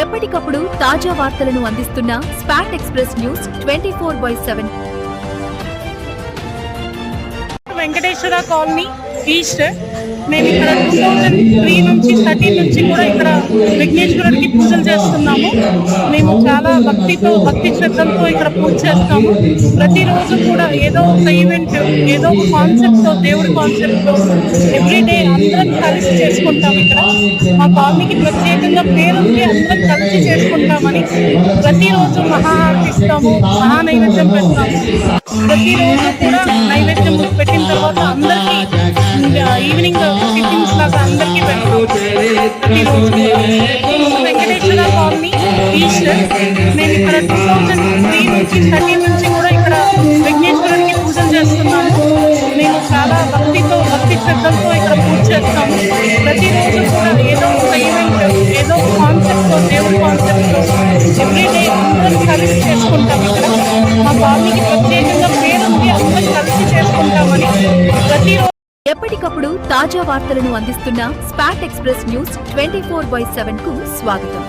ఎప్పటికప్పుడు తాజా వార్తలను అందిస్తున్న spot express news 24/7. Venkateswara colony east. మేము ఇక్కడ 2003 నుంచి 13 నుంచి కూడా ఇక్కడ విఘ్నేశ్వరుడికి పూజలు చేస్తున్నాము. మేము చాలా భక్తి శ్రద్ధలతో ఇక్కడ పూజ చేస్తాము. ప్రతిరోజు కూడా ఏదో ఒక ఈవెంట్, ఏదో ఒక కాన్సెప్ట్తో, దేవుడి కాన్సెప్ట్తో ఎవ్రీడే అందరం కలిసి చేసుకుంటాం. ఇక్కడ మా కాలనీకి ప్రత్యేకంగా పేరుంది, అందరం కలిసి చేసుకుంటామని. ప్రతిరోజు మహార్తిస్తాము, మహా నైవేద్యం పెడతాము. ప్రతిరోజు కూడా నైవేద్యం పెట్టిన తర్వాత అందరికీ ఈవినింగ్ టిఫిన్స్ లాగా అందరికీ పెడతాము. Venkateswara colony east. మేము ఇక్కడ 2003 నుంచి 13 నుంచి కూడా ఇక్కడ విఘ్నేశ్వరుడికి పూజలు చేస్తున్నాము. మేము చాలా భక్తి శ్రద్ధలతో ఇక్కడ పూజ చేస్తాము. ప్రతిరోజు కూడా ఏదో ఒక ఈవెంట్, ఏదో ఒక కాన్సెప్ట్తో, దేవుడి కాన్సెప్ట్తో ఎవ్రీడే అందరం కలిసి చేసుకుంటాం. ఇక్కడ మా కాలనీకి ప్రత్యేకంగా పేరుంది, అందరం కలిసి చేసుకుంటామని. ప్రతిరోజు ఎప్పటికప్పుడు తాజా వార్తలను అందిస్తున్న స్పాట్ ఎక్స్ప్రెస్ న్యూస్ 24/7 కు స్వాగతం.